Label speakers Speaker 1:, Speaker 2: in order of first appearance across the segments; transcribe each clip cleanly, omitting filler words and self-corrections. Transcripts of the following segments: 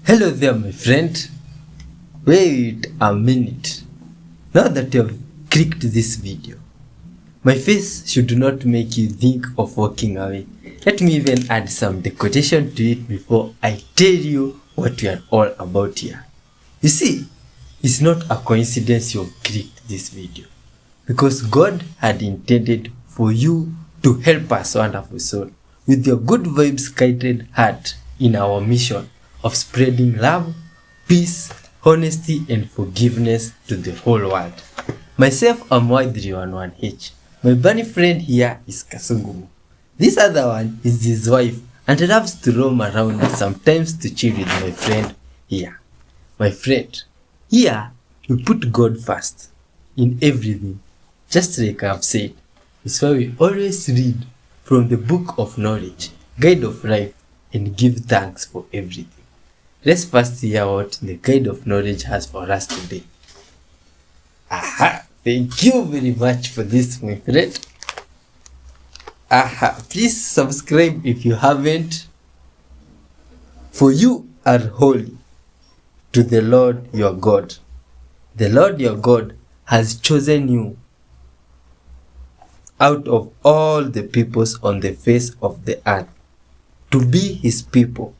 Speaker 1: Hello there, my friend. Wait a minute. Now that you have clicked this video, my face should not make you think of walking away. Let me even add some decoration to it before I tell you what we are all about here. You see, it's not a coincidence you have clicked this video, because God had intended for you to help us, wonderful soul, with your good vibes guided heart in our mission of spreading love, peace, honesty, and forgiveness to the whole world. Myself, I'm Y311H. My bunny friend here is Kasungumu. This other one is his wife and loves to roam around sometimes to chill with my friend here. My friend, here we put God first in everything. Just like I've said, it's why we always read from the book of knowledge, guide of life, and give thanks for everything. Let's first hear what the guide of knowledge has for us today. Aha! Thank you very much for this, my friend. Aha! Please subscribe if you haven't. For you are holy to the Lord your God. The Lord your God has chosen you out of all the peoples on the face of the earth to be his people,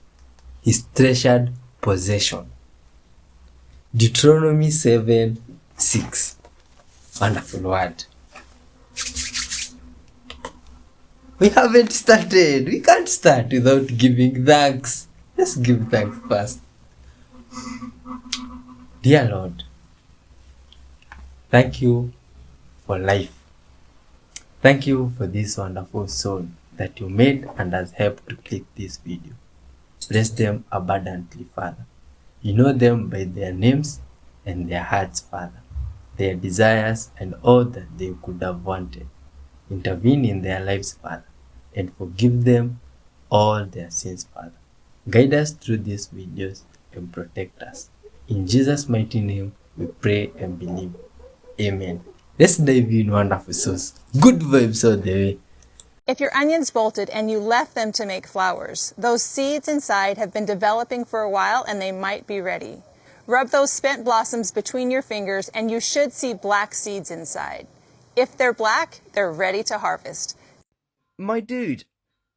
Speaker 1: his treasured possession. Deuteronomy 7:6. Wonderful word. We haven't started. We can't start without giving thanks. Let's give thanks first. Dear Lord, thank you for life. Thank you for this wonderful soul that you made and has helped to click this video. Bless them abundantly, Father. You know them by their names and their hearts, Father, their desires and all that they could have wanted. Intervene in their lives, Father, and forgive them all their sins, Father. Guide us through these videos and protect us. In Jesus' mighty name, we pray and believe. Amen. Let's dive in, wonderful souls. Good vibes all the way.
Speaker 2: If your onions bolted and you left them to make flowers, those seeds inside have been developing for a while and they might be ready. Rub those spent blossoms between your fingers and you should see black seeds inside. If they're black, they're ready to harvest.
Speaker 3: My dude,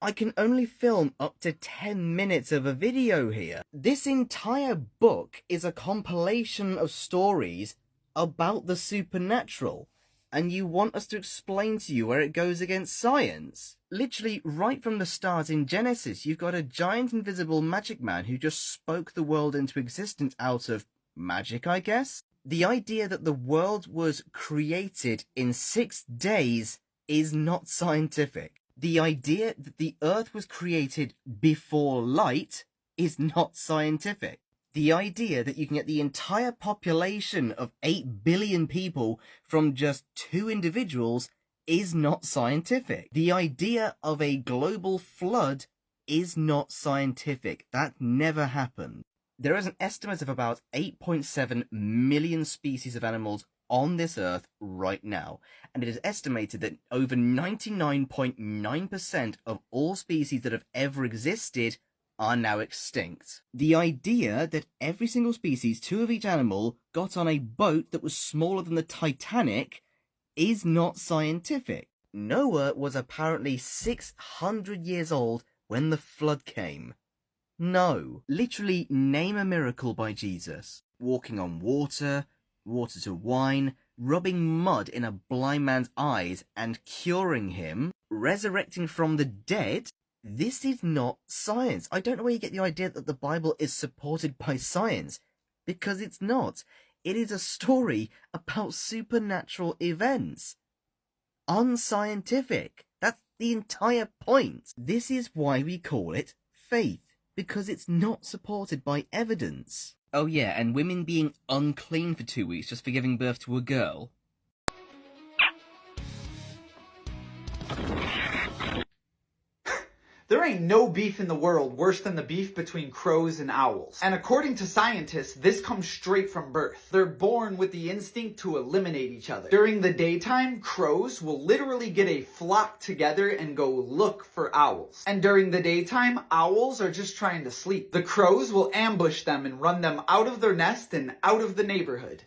Speaker 3: I can only film up to 10 minutes of a video here. This entire book is a compilation of stories about the supernatural. And you want us to explain to you where it goes against science? Literally, right from the start in Genesis, you've got a giant invisible magic man who just spoke the world into existence out of magic, I guess? The idea that the world was created in 6 days is not scientific. The idea that the earth was created before light is not scientific. The idea that you can get the entire population of 8 billion people from just 2 individuals is not scientific. The idea of a global flood is not scientific. That never happened. There is an estimate of about 8.7 million species of animals on this earth right now, and it is estimated that over 99.9% of all species that have ever existed are now extinct. The idea that every single species, 2 of each animal, got on a boat that was smaller than the Titanic is not scientific. Noah was apparently 600 years old when the flood came. No. Literally, name a miracle by Jesus. Walking on water, water to wine, rubbing mud in a blind man's eyes and curing him, resurrecting from the dead. This is not science. I don't know where you get the idea that the Bible is supported by science, because it's not. It is a story about supernatural events. Unscientific. That's the entire point. This is why we call it faith, because it's not supported by evidence. Oh yeah, and women being unclean for 2 weeks just for giving birth to a girl.
Speaker 4: There ain't no beef in the world worse than the beef between crows and owls. And according to scientists, this comes straight from birth. They're born with the instinct to eliminate each other. During the daytime, crows will literally get a flock together and go look for owls. And during the daytime, owls are just trying to sleep. The crows will ambush them and run them out of their nest and out of the neighborhood.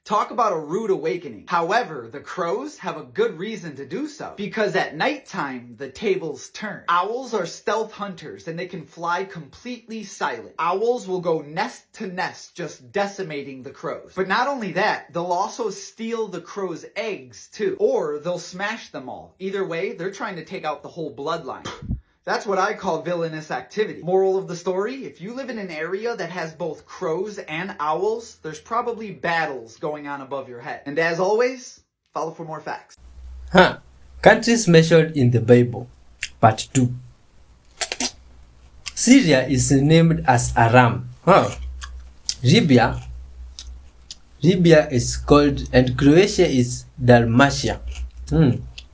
Speaker 4: Talk about a rude awakening. However, the crows have a good reason to do so, because at nighttime, the tables turn. Owls are stealth hunters and they can fly completely silent. Owls will go nest to nest, just decimating the crows. But not only that, they'll also steal the crows' eggs too, or they'll smash them all. Either way, they're trying to take out the whole bloodline. That's what I call villainous activity. Moral of the story, if you live in an area that has both crows and owls, there's probably battles going on above your head. And as always, follow for more facts.
Speaker 1: Countries mentioned in the Bible. Part 2. Syria is named as Aram. Libya is called, and Croatia is Dalmatia.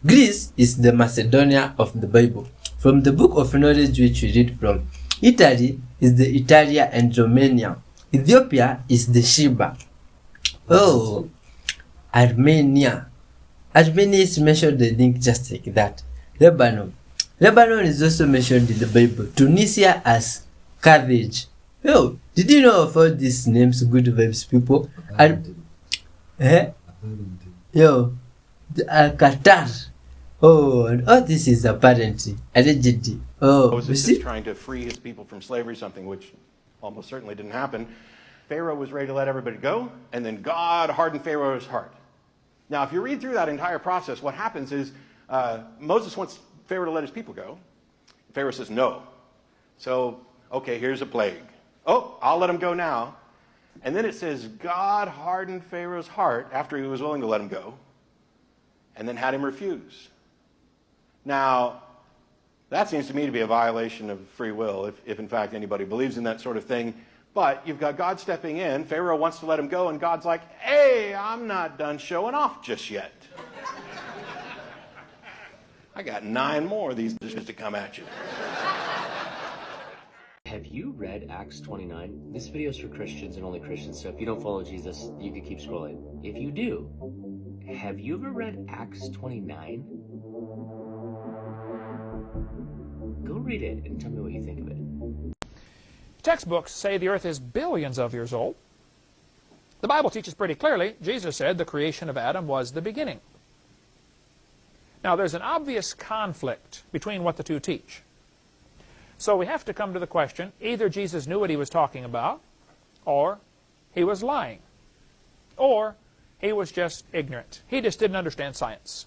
Speaker 1: Greece is the Macedonia of the Bible. From the book of knowledge which we read from, Italy is the Italia and Romania. Ethiopia is the Sheba. Armenia. Armenia is mentioned, I think, just like that. Lebanon is also mentioned in the Bible. Tunisia as Carthage. Did you know of all these names, good vibes people? Qatar. And this is apparently allegedly.
Speaker 5: Moses is trying to free his people from slavery, something which almost certainly didn't happen. Pharaoh was ready to let everybody go, and then God hardened Pharaoh's heart. Now, if you read through that entire process, what happens is Moses wants Pharaoh to let his people go. Pharaoh says no. So, okay, here's a plague. I'll let him go now. And then it says God hardened Pharaoh's heart after he was willing to let him go, and then had him refuse. Now, that seems to me to be a violation of free will, if in fact anybody believes in that sort of thing. But you've got God stepping in, Pharaoh wants to let him go, and God's like, hey, I'm not done showing off just yet. I got 9 more of these dishes to come at you.
Speaker 6: Have you read Acts 29? This video is for Christians and only Christians, so if you don't follow Jesus, you can keep scrolling. If you do, have you ever read Acts 29? Go read it and tell me what you think of it.
Speaker 7: Textbooks say the earth is billions of years old. The Bible teaches pretty clearly, Jesus said the creation of Adam was the beginning. Now there's an obvious conflict between what the two teach. So we have to come to the question, either Jesus knew what he was talking about, or he was lying, or he was just ignorant. He just didn't understand science.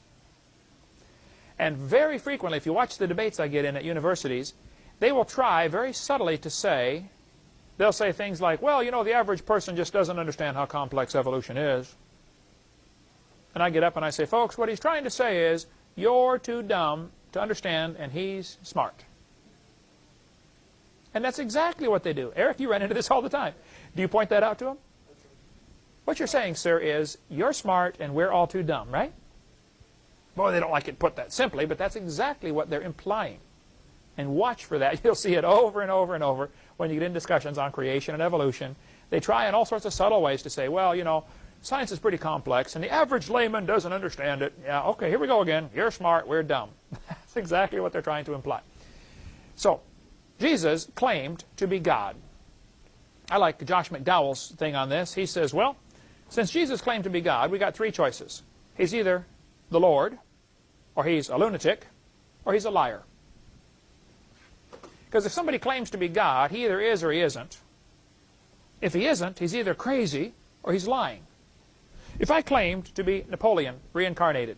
Speaker 7: And very frequently, if you watch the debates I get in at universities, they will try very subtly to say, they'll say things like, well, you know, the average person just doesn't understand how complex evolution is. And I get up and I say, folks, what he's trying to say is, you're too dumb to understand, and he's smart. And that's exactly what they do. Eric, you run into this all the time. Do you point that out to them? What you're saying, sir, is you're smart and we're all too dumb, right? Boy, they don't like it put that simply, but that's exactly what they're implying. And watch for that. You'll see it over and over and over when you get in discussions on creation and evolution. They try in all sorts of subtle ways to say, well, you know, science is pretty complex, and the average layman doesn't understand it. Yeah, okay, here we go again. You're smart, we're dumb. That's exactly what they're trying to imply. So, Jesus claimed to be God. I like Josh McDowell's thing on this. He says, well, since Jesus claimed to be God, we got 3 choices. He's either the Lord, or he's a lunatic, or he's a liar. Because if somebody claims to be God, he either is or he isn't. If he isn't, he's either crazy or he's lying. If I claimed to be Napoleon reincarnated,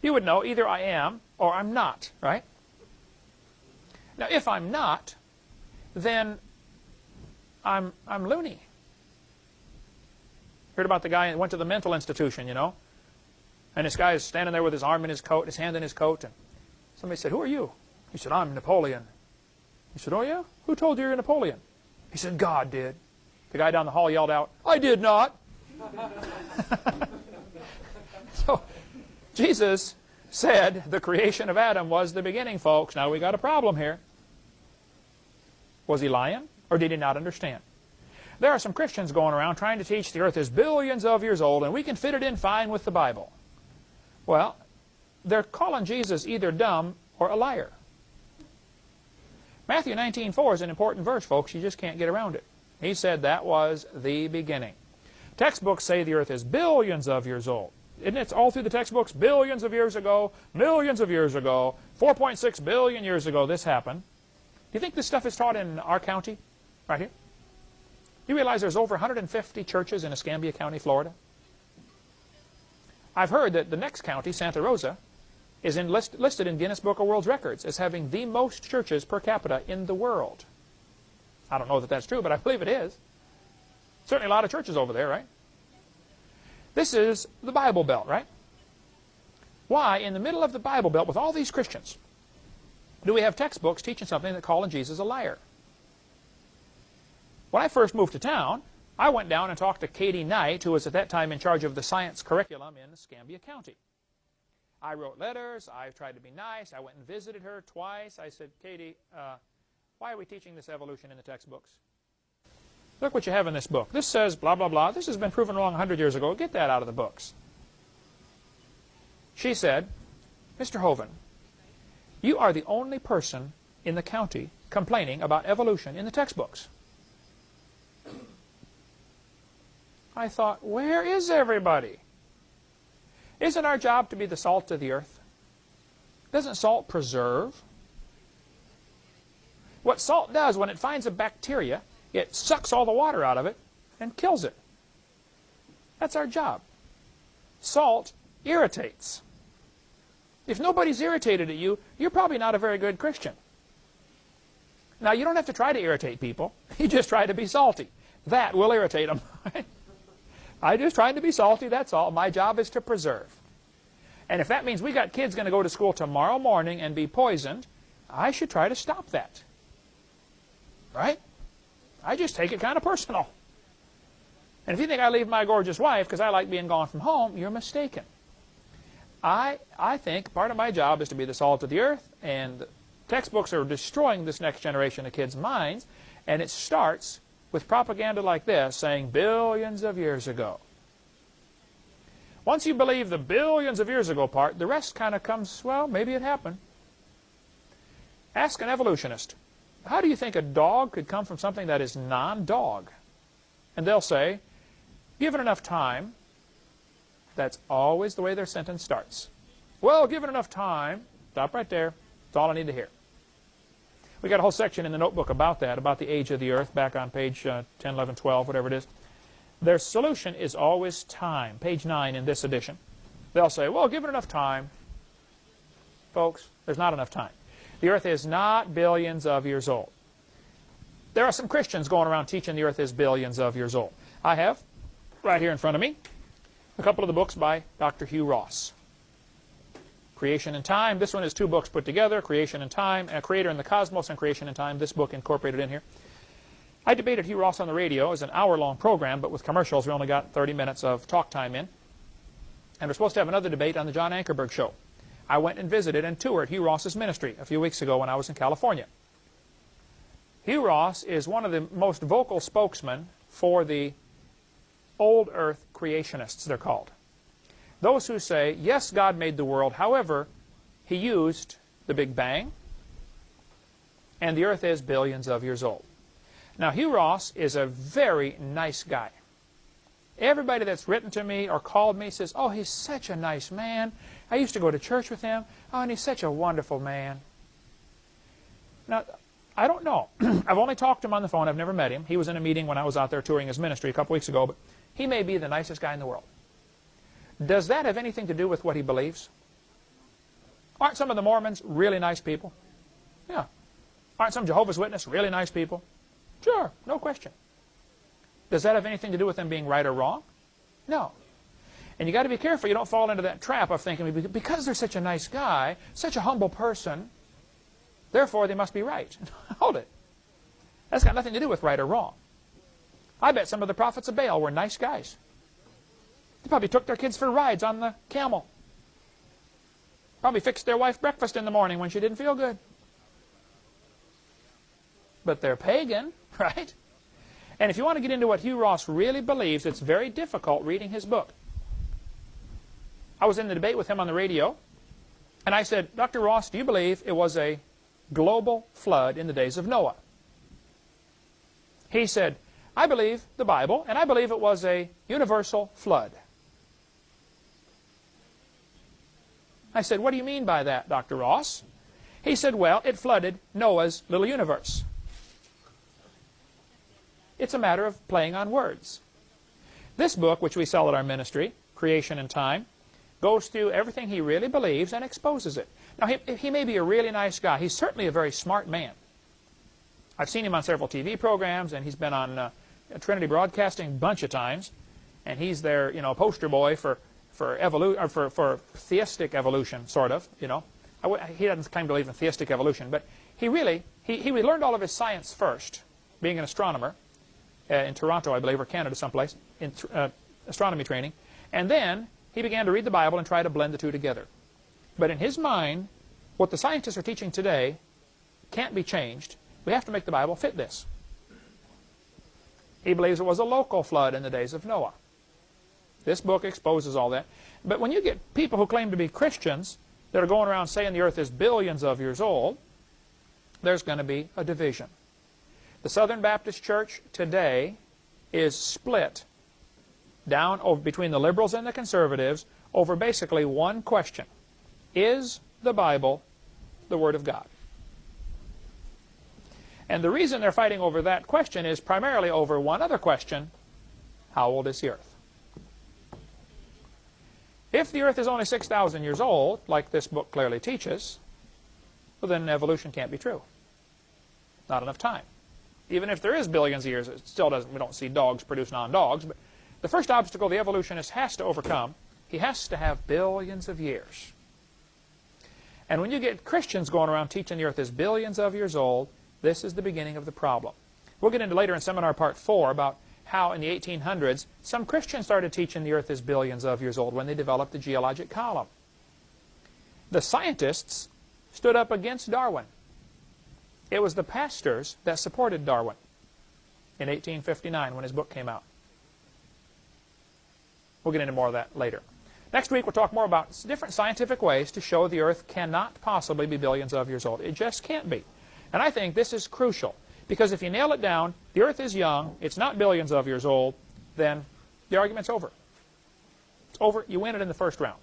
Speaker 7: you would know either I am or I'm not, right? Now, if I'm not, then I'm loony. Heard about the guy who went to the mental institution, you know, and this guy is standing there with his arm in his coat, his hand in his coat, and somebody said, who are you? He said, I'm Napoleon. He said, oh yeah? Who told you you're Napoleon? He said, God did. The guy down the hall yelled out, I did not. So, Jesus said the creation of Adam was the beginning, folks. Now we got a problem here. Was he lying, or did he not understand? There are some Christians going around trying to teach the earth is billions of years old and we can fit it in fine with the Bible. Well, they're calling Jesus either dumb or a liar. Matthew 19:4 is an important verse, folks. You just can't get around it. He said that was the beginning. Textbooks say the earth is billions of years old. Isn't it all through the textbooks? Billions of years ago, millions of years ago, 4.6 billion years ago this happened. Do you think this stuff is taught in our county? Right here? You realize there's over 150 churches in Escambia County, Florida? I've heard that the next county, Santa Rosa, is listed in Guinness Book of World Records as having the most churches per capita in the world. I don't know that that's true, but I believe it is. Certainly a lot of churches over there, right? This is the Bible Belt, right? Why, in the middle of the Bible Belt with all these Christians, do we have textbooks teaching something that calling Jesus a liar? When I first moved to town, I went down and talked to Katie Knight, who was at that time in charge of the science curriculum in Escambia County. I wrote letters. I tried to be nice. I went and visited her twice. I said, Katie, why are we teaching this evolution in the textbooks? Look what you have in this book. This says blah, blah, blah. This has been proven wrong 100 years ago. Get that out of the books. She said, Mr. Hovind, you are the only person in the county complaining about evolution in the textbooks. I thought, where is everybody? Isn't our job to be the salt of the earth? Doesn't salt preserve? What salt does, when it finds a bacteria, it sucks all the water out of it and kills it. That's our job. Salt irritates. If nobody's irritated at you, you're probably not a very good Christian. Now, you don't have to try to irritate people. You just try to be salty. That will irritate them. I'm just trying to be salty, that's all. My job is to preserve. And if that means we got kids going to go to school tomorrow morning and be poisoned, I should try to stop that. Right? I just take it kind of personal. And if you think I leave my gorgeous wife because I like being gone from home, you're mistaken. I think part of my job is to be the salt of the earth, and textbooks are destroying this next generation of kids' minds, and it starts with propaganda like this saying billions of years ago. Once you believe the billions of years ago part, the rest kind of comes, well, maybe it happened. Ask an evolutionist, how do you think a dog could come from something that is non-dog? And they'll say, given enough time, that's always the way their sentence starts. Well, given enough time, stop right there. That's all I need to hear. We got a whole section in the notebook about that, about the age of the earth, back on page 10, 11, 12, whatever it is. Their solution is always time, page 9 in this edition. They'll say, well, given enough time. Folks, there's not enough time. The earth is not billions of years old. There are some Christians going around teaching the earth is billions of years old. I have, right here in front of me, a couple of the books by Dr. Hugh Ross. Creation and Time. This one is 2 books put together, Creation and Time, and Creator and the Cosmos and Creation and Time. This book incorporated in here. I debated Hugh Ross on the radio as an hour-long program, but with commercials we only got 30 minutes of talk time in. And we're supposed to have another debate on the John Ankerberg Show. I went and visited and toured Hugh Ross's ministry a few weeks ago when I was in California. Hugh Ross is one of the most vocal spokesmen for the old earth creationists, they're called. Those who say, yes, God made the world, however, he used the Big Bang, and the earth is billions of years old. Now, Hugh Ross is a very nice guy. Everybody that's written to me or called me says, oh, he's such a nice man. I used to go to church with him. Oh, and he's such a wonderful man. Now, I don't know. I've only talked to him on the phone. I've never met him. He was in a meeting when I was out there touring his ministry a couple weeks ago, but he may be the nicest guy in the world. Does that have anything to do with what he believes? Aren't some of the Mormons really nice people? Yeah. Aren't some Jehovah's Witnesses really nice people? Sure, no question. Does that have anything to do with them being right or wrong? No. And you got to be careful you don't fall into that trap of thinking, because they're such a nice guy, such a humble person, therefore they must be right. Hold it. That's got nothing to do with right or wrong. I bet some of the prophets of Baal were nice guys. They probably took their kids for rides on the camel. Probably fixed their wife breakfast in the morning when she didn't feel good. But they're pagan, right? And if you want to get into what Hugh Ross really believes, it's very difficult reading his book. I was in the debate with him on the radio, and I said, Dr. Ross, do you believe it was a global flood in the days of Noah? He said, I believe the Bible, and I believe it was a universal flood. I said, what do you mean by that, Dr. Ross? He said, well, it flooded Noah's little universe. It's a matter of playing on words. This book, which we sell at our ministry, Creation and Time, goes through everything he really believes and exposes it. Now, he may be a really nice guy. He's certainly a very smart man. I've seen him on several TV programs, and he's been on Trinity Broadcasting a bunch of times, and he's their, poster boy for theistic evolution, sort of, He doesn't claim to believe in theistic evolution, but he learned all of his science first, being an astronomer in Toronto, I believe, or Canada someplace, in astronomy training, and then he began to read the Bible and try to blend the two together. But in his mind, what the scientists are teaching today can't be changed. We have to make the Bible fit this. He believes it was a local flood in the days of Noah. This book exposes all that. But when you get people who claim to be Christians that are going around saying the earth is billions of years old, there's going to be a division. The Southern Baptist Church today is split down between the liberals and the conservatives over basically one question. Is the Bible the Word of God? And the reason they're fighting over that question is primarily over one other question: how old is the earth? If the earth is only 6,000 years old, like this book clearly teaches, well, then evolution can't be true. Not enough time. Even if there is billions of years, it still doesn't, we don't see dogs produce non-dogs, but the first obstacle the evolutionist has to overcome, he has to have billions of years. And when you get Christians going around teaching the earth is billions of years old, this is the beginning of the problem. We'll get into later in seminar part 4 about how in the 1800s some Christians started teaching the earth is billions of years old when they developed the geologic column. The scientists stood up against Darwin. It was the pastors that supported Darwin in 1859 when his book came out. We'll get into more of that later. Next week we'll talk more about different scientific ways to show the earth cannot possibly be billions of years old. It just can't be. And I think this is crucial, because if you nail it down, the earth is young, it's not billions of years old, then the argument's over. It's over. You win it in the first round.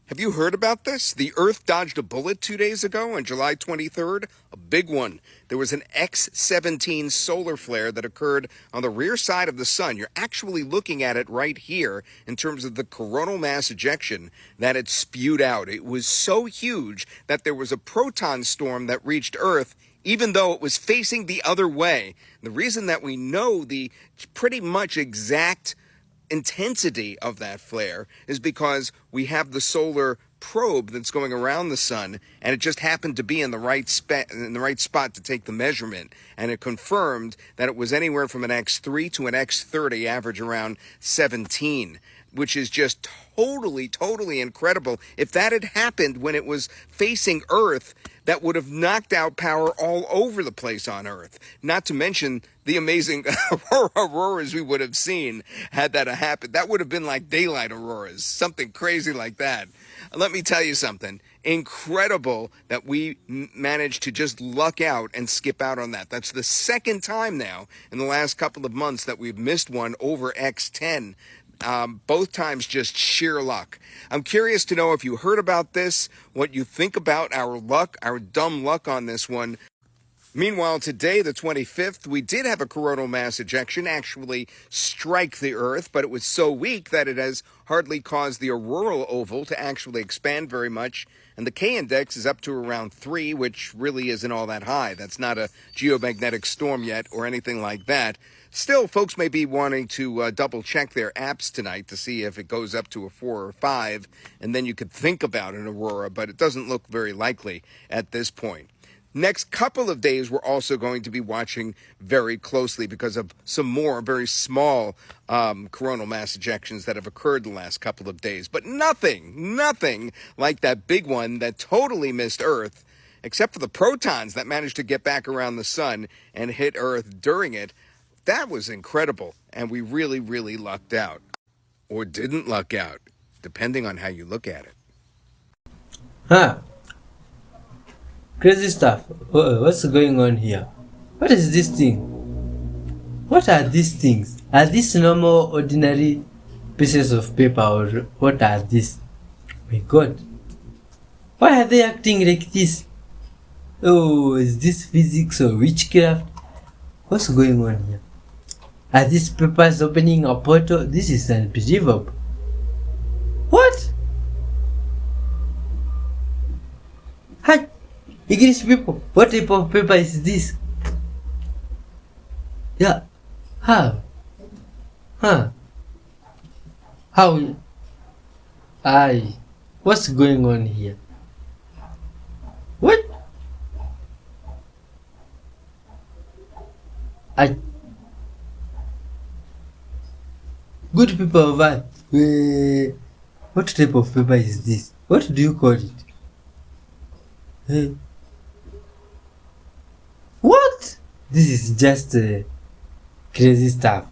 Speaker 8: Have you heard about this? The Earth dodged a bullet 2 days ago on July 23rd. A big one. There was an X-17 solar flare that occurred on the rear side of the sun. You're actually looking at it right here in terms of the coronal mass ejection that it spewed out. It was so huge that there was a proton storm that reached Earth even though it was facing the other way. The reason that we know the pretty much exact intensity of that flare is because we have the solar probe that's going around the sun, and it just happened to be in the right spot to take the measurement, and it confirmed that it was anywhere from an X3 to an X30, average around 17, which is just totally incredible. If that had happened when it was facing Earth, that would have knocked out power all over the place on Earth. Not to mention the amazing auroras we would have seen had that happened. That would have been like daylight auroras, something crazy like that. Let me tell you something. Incredible that we managed to just luck out and skip out on that. That's the second time now in the last couple of months that we've missed one over X10. Both times just sheer luck. I'm curious to know if you heard about this, what you think about our luck, our dumb luck on this one. Meanwhile, today, the 25th, we did have a coronal mass ejection actually strike the Earth, but it was so weak that it has hardly caused the auroral oval to actually expand very much. And the K-index is up to around 3, which really isn't all that high. That's not a geomagnetic storm yet or anything like that. Still, folks may be wanting to double-check their apps tonight to see if it goes up to a 4 or 5, and then you could think about an aurora, but it doesn't look very likely at this point. Next couple of days, we're also going to be watching very closely because of some more very small coronal mass ejections that have occurred the last couple of days. But nothing like that big one that totally missed Earth, except for the protons that managed to get back around the sun and hit Earth during it. That was incredible, and we really, really lucked out. Or didn't luck out, depending on how you look at it.
Speaker 1: Huh. Crazy stuff. What's going on here? What is this thing? What are these things? Are these normal, ordinary pieces of paper, or what are these? My God. Why are they acting like this? Oh, is this physics or witchcraft? What's going on here? Are these papers opening a portal? This is unbelievable. What? Hi, English people, what type of paper is this? Yeah. How? Huh? How? What's going on here? What? Good people of Earth. What type of paper is this? What do you call it? What? This is just crazy stuff.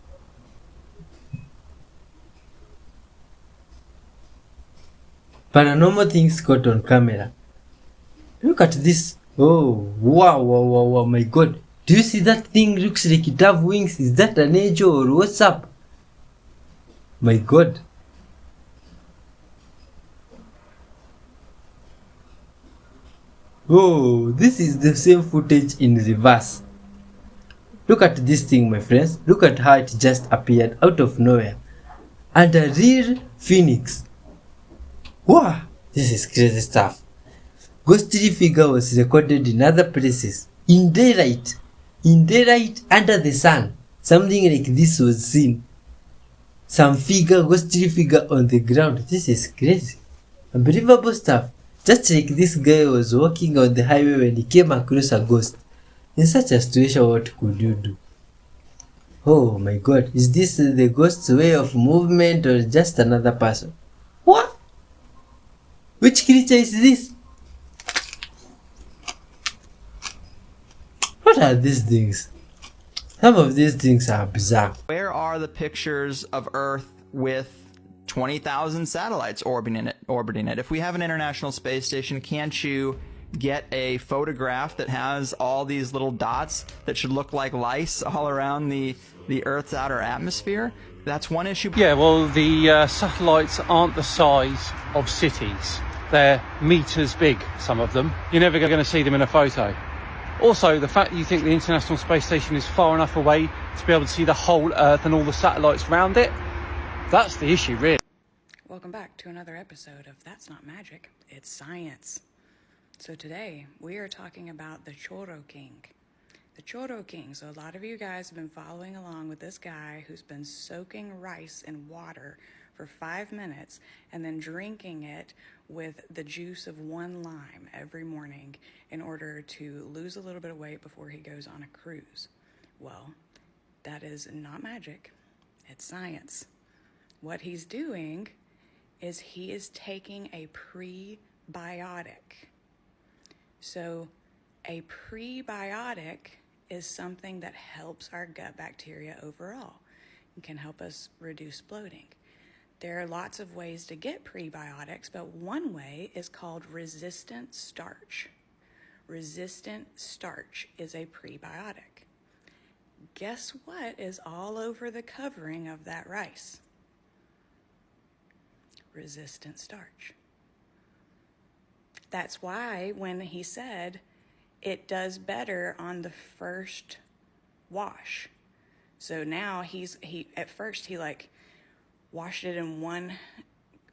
Speaker 1: Paranormal things caught on camera. Look at this. Oh, wow, my God. Do you see that thing? Looks like it have wings. Is that an angel or what's up? My God. Oh, this is the same footage in reverse. Look at this thing, my friends. Look at how it just appeared out of nowhere. And a real phoenix. Wow, this is crazy stuff. Ghostly figure was recorded in other places. In daylight, under the sun. Something like this was seen. Some figure, ghostly figure on the ground. This is crazy. Unbelievable stuff. Just like this guy was walking on the highway when he came across a ghost. In such a situation, what could you do? Oh my God, is this the ghost's way of movement or just another person? What? Which creature is this? What are these things? Some of these things are bizarre.
Speaker 9: Where are the pictures of Earth with 20,000 satellites orbiting it? If we have an International Space Station, can't you get a photograph that has all these little dots that should look like lice all around the Earth's outer atmosphere? That's one issue.
Speaker 10: Yeah, well, the satellites aren't the size of cities. They're meters big, some of them. You're never going to see them in a photo. Also, the fact that you think the International Space Station is far enough away to be able to see the whole Earth and all the satellites around it, that's the issue, really.
Speaker 11: Welcome back to another episode of That's Not Magic, It's Science. So today, we are talking about the Choro King. The Choro King. So a lot of you guys have been following along with this guy who's been soaking rice in water for 5 minutes and then drinking it with the juice of one lime every morning in order to lose a little bit of weight before he goes on a cruise. Well, that is not magic. It's science. What he's doing is he is taking a prebiotic. So a prebiotic is something that helps our gut bacteria overall and can help us reduce bloating. There are lots of ways to get prebiotics, but one way is called resistant starch. Resistant starch is a prebiotic. Guess what is all over the covering of that rice? Resistant starch. That's why when he said it does better on the first wash. So now at first he washed it in one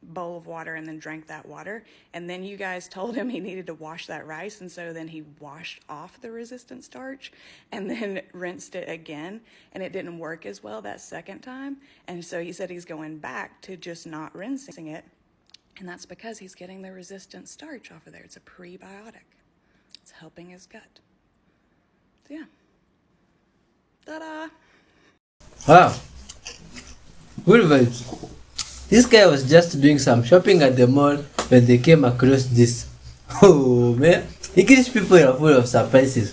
Speaker 11: bowl of water and then drank that water. And then you guys told him he needed to wash that rice. And so then he washed off the resistant starch and then rinsed it again. And it didn't work as well that second time. And so he said he's going back to just not rinsing it. And that's because he's getting the resistant starch off of there. It's a prebiotic. It's helping his gut. So yeah. Ta-da!
Speaker 1: Wow, good vibes. This guy was just doing some shopping at the mall when they came across this. Oh man, English people are full of surprises.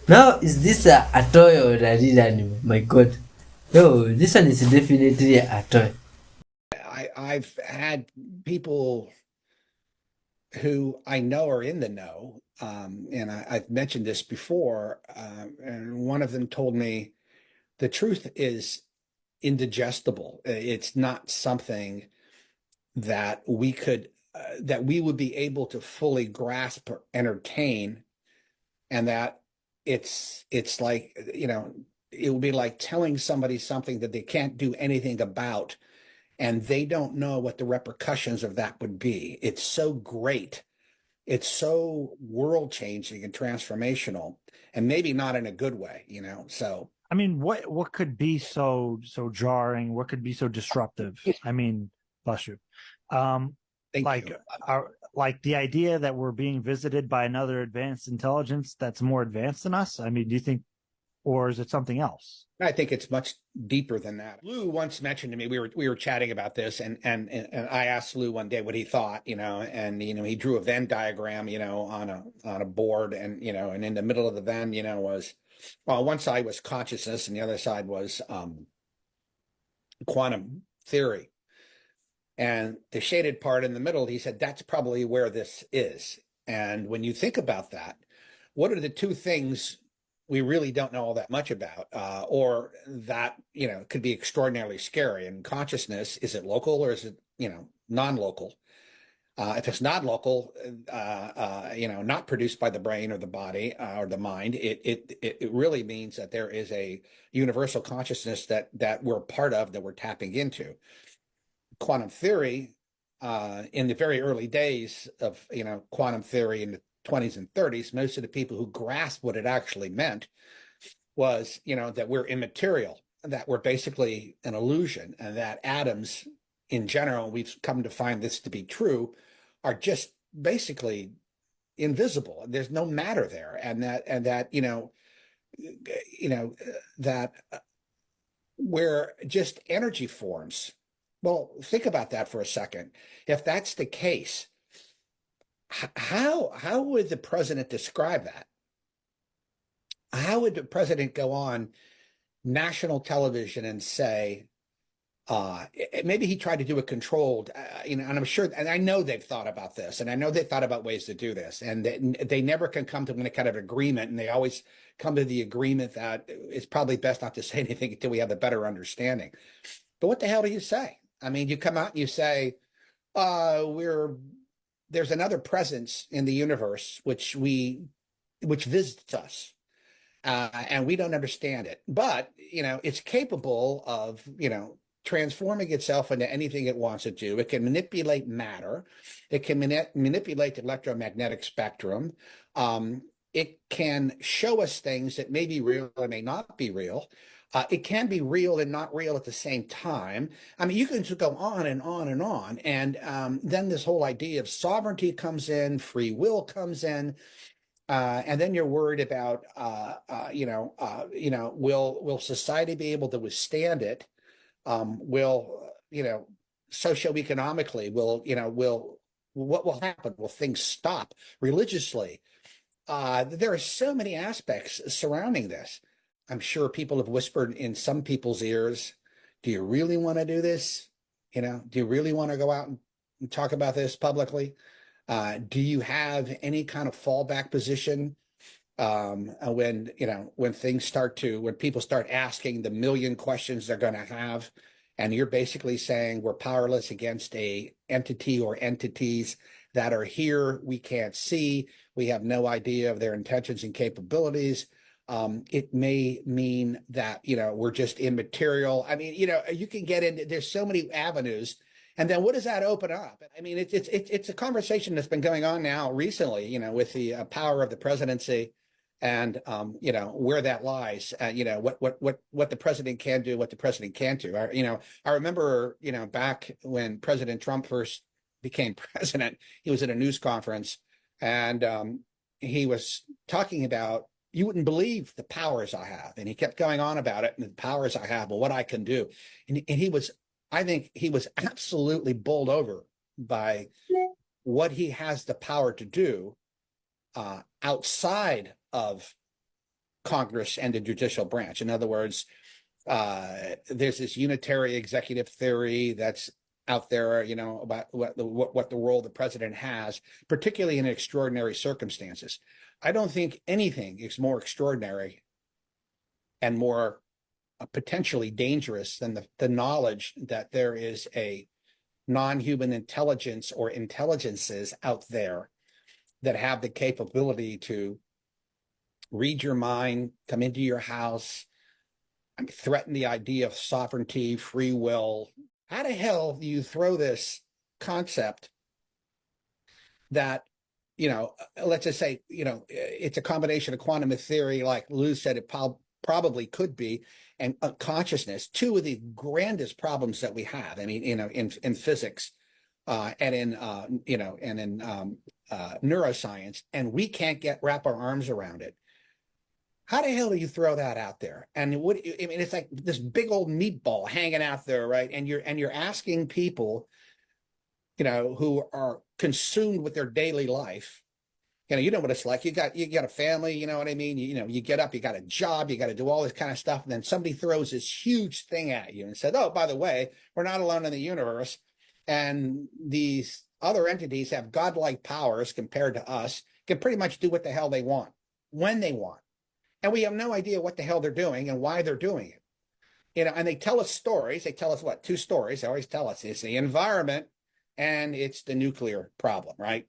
Speaker 1: Now, is this a toy or a real animal? My god. Oh, this one is definitely a toy.
Speaker 12: I've had people who I know are in the know, and I've mentioned this before, and one of them told me the truth is indigestible. It's not something that we would be able to fully grasp or entertain, and that it's like, it would be like telling somebody something that they can't do anything about, and they don't know what the repercussions of that would be. It's so great. It's so world changing and transformational, and maybe not in a good way, So
Speaker 13: I mean, what could be so jarring? What could be so disruptive? I mean, bless you.
Speaker 12: Thank you.
Speaker 13: Like the idea that we're being visited by another advanced intelligence that's more advanced than us. I mean, do you think, or is it something else?
Speaker 12: I think it's much deeper than that. Lou once mentioned to me, we were chatting about this, and I asked Lou one day what he thought, and he drew a Venn diagram, on a board, and and in the middle of the Venn, was, well, one side was consciousness and the other side was quantum theory. And the shaded part in the middle, he said, that's probably where this is. And when you think about that, what are the two things we really don't know all that much about, or that, could be extraordinarily scary? And consciousness, is it local or is it, non-local? If it's not local, not produced by the brain or the body or the mind, it really means that there is a universal consciousness that we're part of, that we're tapping into. Quantum theory, in the very early days of quantum theory in the 20s and 30s, most of the people who grasped what it actually meant was that we're immaterial, that we're basically an illusion, and that atoms in general, we've come to find this to be true, are just basically invisible. There's no matter there, and that that we're just energy forms. Well, think about that for a second. If that's the case, how would the president describe that? How would the president go on national television and say, maybe he tried to do a controlled, and I'm sure, and I know they've thought about this, and I know they've thought about ways to do this, and they never can come to any kind of agreement, and they always come to the agreement that it's probably best not to say anything until we have a better understanding. But what the hell do you say? I mean, you come out and you say, there's another presence in the universe which visits us, and we don't understand it, but it's capable of transforming itself into anything it wants to do. It can manipulate matter. It can manipulate the electromagnetic spectrum. It can show us things that may be real or may not be real. It can be real and not real at the same time. I mean, you can just go on and on and on. And then this whole idea of sovereignty comes in, free will comes in. And then you're worried about, will society be able to withstand it? Will, socioeconomically, what will happen? Will things stop religiously? There are so many aspects surrounding this. I'm sure people have whispered in some people's ears, do you really want to do this? Do you really want to go out and talk about this publicly? Do you have any kind of fallback position when people start asking the million questions they're going to have, and you're basically saying we're powerless against a entity or entities that are here, we can't see, we have no idea of their intentions and capabilities. It may mean that we're just immaterial. I mean, you can get into, there's so many avenues. And then what does that open up? I mean, it's a conversation that's been going on now recently, with the power of the presidency, and where that lies. What the president can do, what the president can't do. I remember back when President Trump first became president, he was at a news conference, and he was talking about, you wouldn't believe the powers I have. And he kept going on about it and the powers I have and what I can do. And he was, I think he was absolutely bowled over by what he has the power to do outside of Congress and the judicial branch. In other words, there's this unitary executive theory that's out there, you know, about what the role the president has, particularly in extraordinary circumstances. I don't think anything is more extraordinary and more potentially dangerous than the knowledge that there is a non-human intelligence or intelligences out there that have the capability to read your mind, come into your house, threaten the idea of sovereignty, free will. How the hell do you throw this concept that, you know, let's just say, you know, it's a combination of quantum theory, like Lou said it probably could be, and consciousness, two of the grandest problems that we have. I mean, you know, in physics and in, you know, and in neuroscience, and we can't wrap our arms around it. How the hell do you throw that out there? And what, I mean, it's like this big old meatball hanging out there, right? And you're asking people, you know, who are consumed with their daily life. You know what it's like. You got a family, you know what I mean? You know, you get up, you got a job, you got to do all this kind of stuff, and then somebody throws this huge thing at you and said, "Oh, by the way, we're not alone in the universe, and these other entities have godlike powers compared to us, can pretty much do what the hell they want when they want." And we have no idea what the hell they're doing and why they're doing it. You know, and they tell us stories. They tell us what? Two stories. They always tell us it's the environment and it's the nuclear problem, right?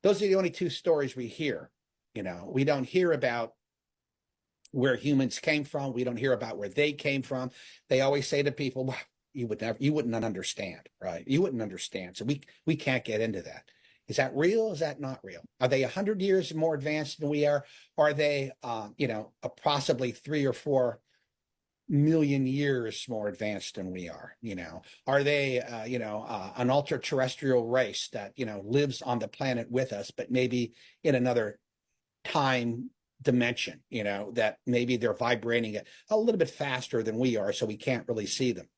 Speaker 12: Those are the only two stories we hear. You know, we don't hear about where humans came from. We don't hear about where they came from. They always say to people, well, you wouldn't understand, right? You wouldn't understand. So we can't get into that. Is that real? Is that not real? Are they 100 years more advanced than we are? Are they, you know, possibly 3 or 4 million years more advanced than we are? You know, are they, you know, an ultra-terrestrial race that, you know, lives on the planet with us, but maybe in another time dimension, you know, that maybe they're vibrating at a little bit faster than we are, so we can't really see them.